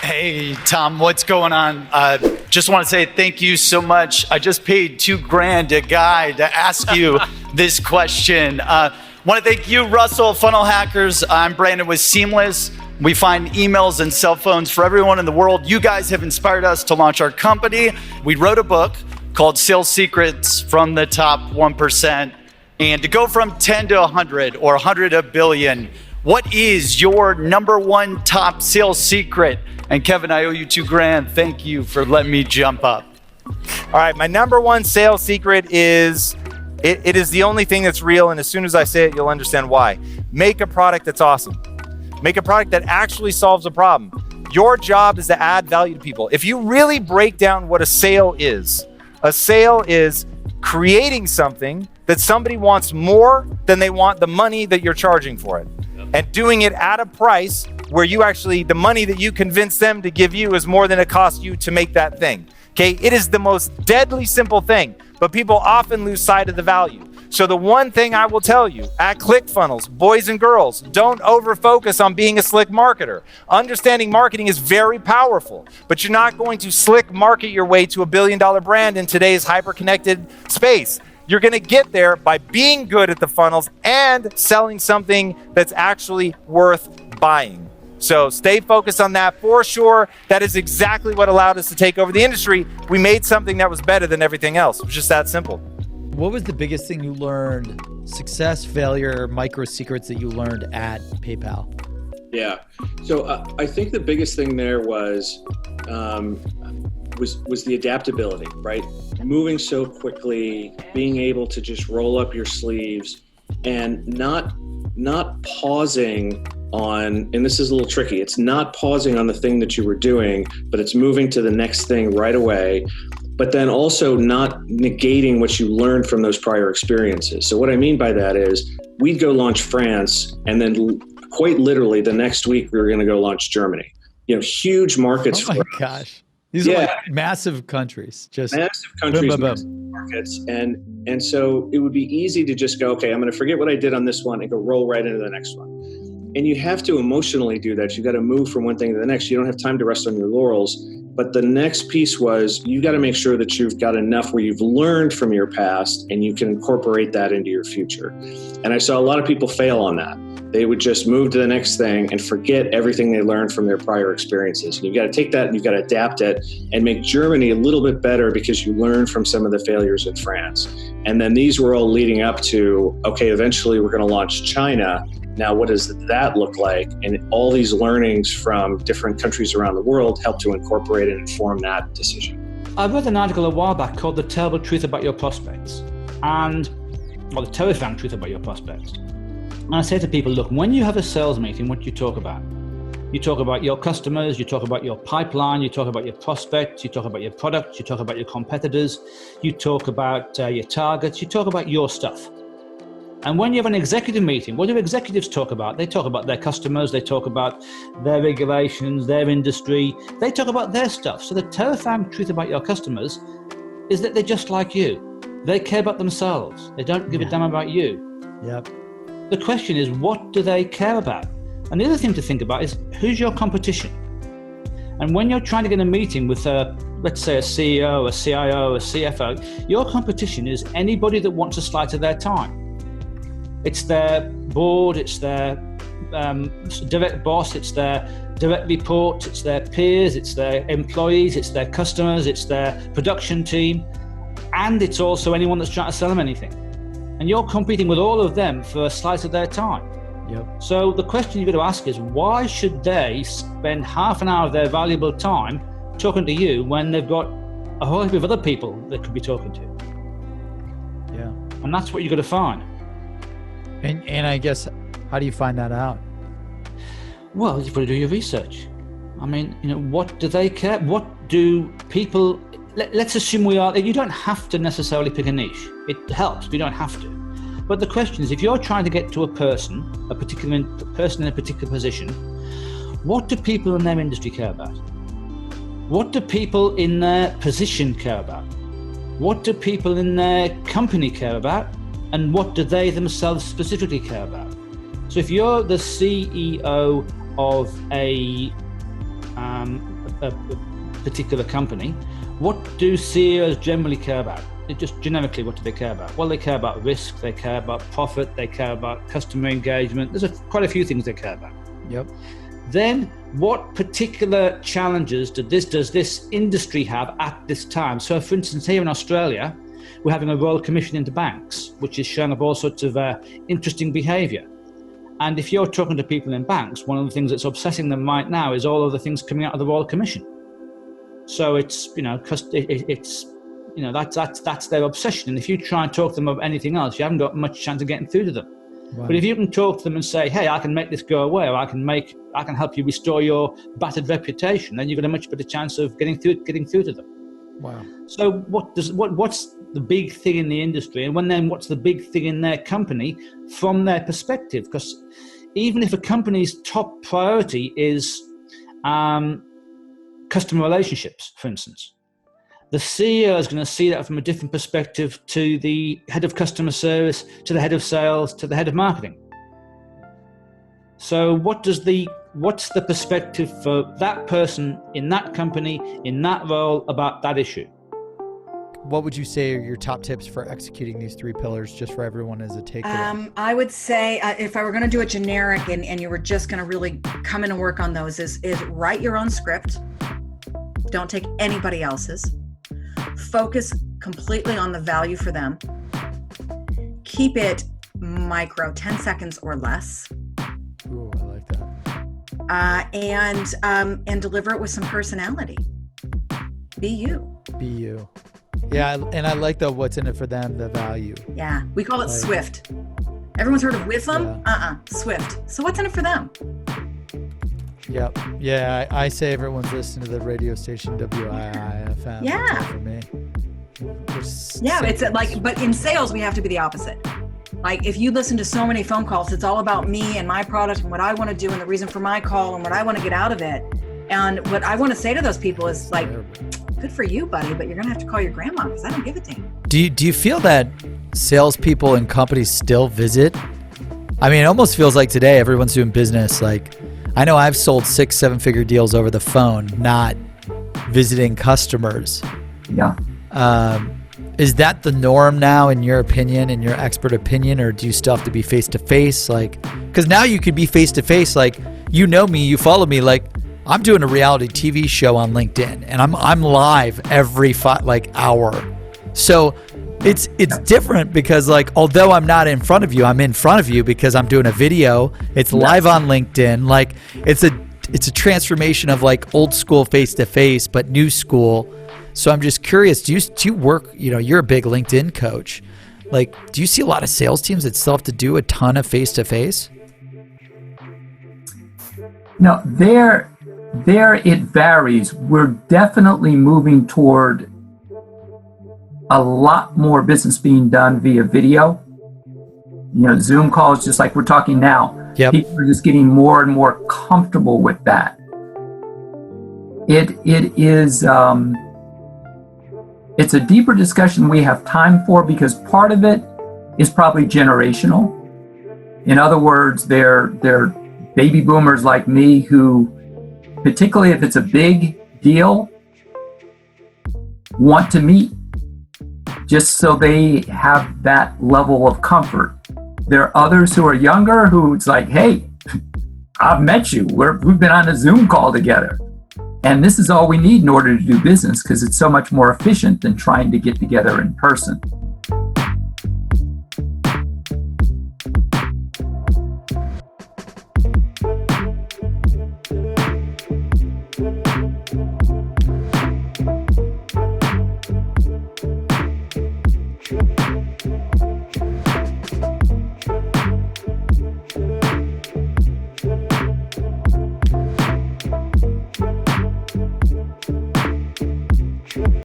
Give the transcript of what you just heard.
Hey, Tom, what's going on? Just want to say thank you so much. I just paid $2,000 a guy to ask you this question. Want to thank you, Russell, Funnel Hackers. I'm Brandon with Seamless. We find emails and cell phones for everyone in the world. You guys have inspired us to launch our company. We wrote a book called Sales Secrets from the Top 1%. And to go from 10 to 100 or 100 to a billion, what is your number one top sales secret? And Kevin, I owe you $2,000. Thank you for letting me jump up. All right, my number one sales secret is, it is the only thing that's real, and as soon as I say it, you'll understand why. Make a product that's awesome. Make a product that actually solves a problem. Your job is to add value to people. If you really break down what a sale is creating something that somebody wants more than they want the money that you're charging for it. And doing it at a price where you actually, the money that you convince them to give you is more than it costs you to make that thing. Okay, it is the most deadly simple thing, but people often lose sight of the value. So the one thing I will tell you at ClickFunnels, boys and girls, don't over-focus on being a slick marketer. Understanding marketing is very powerful, but you're not going to slick market your way to $1 billion brand in today's hyper-connected space. You're going to get there by being good at the funnels and selling something that's actually worth buying. So stay focused on that for sure. That is exactly what allowed us to take over the industry. We made something that was better than everything else. It was just that simple. What was the biggest thing you learned, success, failure, micro secrets that you learned at PayPal? Yeah. So I think the biggest thing there was the adaptability, right? Moving so quickly, being able to just roll up your sleeves and not pausing on, and this is a little tricky, it's not pausing on the thing that you were doing, but it's moving to the next thing right away, but then also not negating what you learned from those prior experiences. So what I mean by that is we'd go launch France, and then quite literally the next week we were going to go launch Germany. You know, huge markets. Oh my gosh. These are like massive countries, just massive countries, boom, boom, massive markets. And so it would be easy to just go, okay, I'm going to forget what I did on this one and go roll right into the next one. And you have to emotionally do that. You got to move from one thing to the next. You don't have time to rest on your laurels. But the next piece was you got to make sure that you've got enough where you've learned from your past and you can incorporate that into your future. And I saw a lot of people fail on that. They would just move to the next thing and forget everything they learned from their prior experiences. And you've got to take that and you've got to adapt it and make Germany a little bit better because you learned from some of the failures in France. And then these were all leading up to, okay, eventually we're going to launch China. Now, what does that look like? And all these learnings from different countries around the world help to incorporate and inform that decision. I read an article a while back called The Terrible Truth About Your Prospects, or The Terrifying Truth About Your Prospects. And I say to people, look, when you have a sales meeting, what do you talk about? You talk about your customers, you talk about your pipeline, you talk about your prospects, you talk about your products, you talk about your competitors, you talk about your targets, you talk about your stuff. And when you have an executive meeting, what do executives talk about? They talk about their customers, they talk about their regulations, their industry, they talk about their stuff. So the terrifying truth about your customers is that they're just like you. They care about themselves. They don't give a damn about you. Yep. The question is, what do they care about? And the other thing to think about is, who's your competition? And when you're trying to get a meeting with let's say a CEO, a CIO, a CFO, your competition is anybody that wants a slice of their time. It's their board, it's their direct boss, it's their direct reports, it's their peers, it's their employees, it's their customers, it's their production team, and it's also anyone that's trying to sell them anything. And you're competing with all of them for a slice of their time. Yep. So the question you've got to ask is, why should they spend half an hour of their valuable time talking to you when they've got a whole heap of other people they could be talking to? Yeah. And that's what you've got to find. And I guess, how do you find that out? Well, you've got to do your research. I mean, what do they care? What do people, let's assume you don't have to necessarily pick a niche. It helps, but you don't have to. But the question is, if you're trying to get to a person in a particular position, what do people in their industry care about? What do people in their position care about? What do people in their company care about? And what do they themselves specifically care about? So if you're the CEO of a a particular company, what do CEOs generally care about? Just generically, what do they care about? Well, they care about risk, they care about profit, they care about customer engagement. There's quite a few things they care about. Yep. Then what particular challenges does this industry have at this time? So for instance, here in Australia, we're having a royal commission into banks, which is showing up all sorts of interesting behavior. And if you're talking to people in banks, one of the things that's obsessing them right now is all of the things coming out of the royal commission. So it's, that's their obsession. And if you try and talk to them about anything else, you haven't got much chance of getting through to them. Wow. But if you can talk to them and say, hey, I can make this go away, or I can help you restore your battered reputation, then you've got a much better chance of getting through to them. Wow. So what's the big thing in the industry, and what's the big thing in their company from their perspective? Because even if a company's top priority is customer relationships, for instance, the CEO is going to see that from a different perspective to the head of customer service, to the head of sales, to the head of marketing. So what's the perspective for that person in that company, in that role, about that issue? What would you say are your top tips for executing these 3 pillars, just for everyone as a takeaway? I would say if I were going to do a generic and you were just going to really come in and work on those is write your own script. Don't take anybody else's. Focus completely on the value for them. Keep it micro, 10 seconds or less. Ooh, I like that. And deliver it with some personality. Be you. Be you. Yeah, and I like the what's in it for them, the value. Yeah, we call it SWIFT. Everyone's heard of WIFM? Yeah. SWIFT. So what's in it for them? Yep. Yeah, I say everyone's listening to the radio station WIIFM. Yeah. That's all for me. Yeah, it's but in sales, we have to be the opposite. Like if you listen to so many phone calls, it's all about me and my product and what I want to do and the reason for my call and what I want to get out of it. And what I want to say to those people is like, good for you, buddy, but you're going to have to call your grandma because I don't give a damn. Do you feel that salespeople and companies still visit? I mean, it almost feels like today everyone's doing business. Like, I know I've sold 6-7 figure deals over the phone, not visiting customers. Yeah. Is that the norm now, in your opinion, in your expert opinion, or do you still have to be face to face? Like, because now you could be face to face. Like, you know me, you follow me. Like, I'm doing a reality TV show on LinkedIn, and I'm live every hour. So it's different because, like, although I'm not in front of you, I'm in front of you because I'm doing a video. It's live on LinkedIn. Like, it's a transformation of like old school face to face, but new school. So I'm just curious, do you work, you're a big LinkedIn coach. Like, do you see a lot of sales teams that still have to do a ton of face to face? No, there it varies. We're definitely moving toward a lot more business being done via video. Zoom calls, just like we're talking now. Yep. People are just getting more and more comfortable with that. It is it's a deeper discussion we have time for because part of it is probably generational. In other words, they're baby boomers like me who, particularly if it's a big deal, want to meet just so they have that level of comfort. There are others who are younger who it's like, hey, I've met you. We've been on a Zoom call together. And this is all we need in order to do business because it's so much more efficient than trying to get together in person.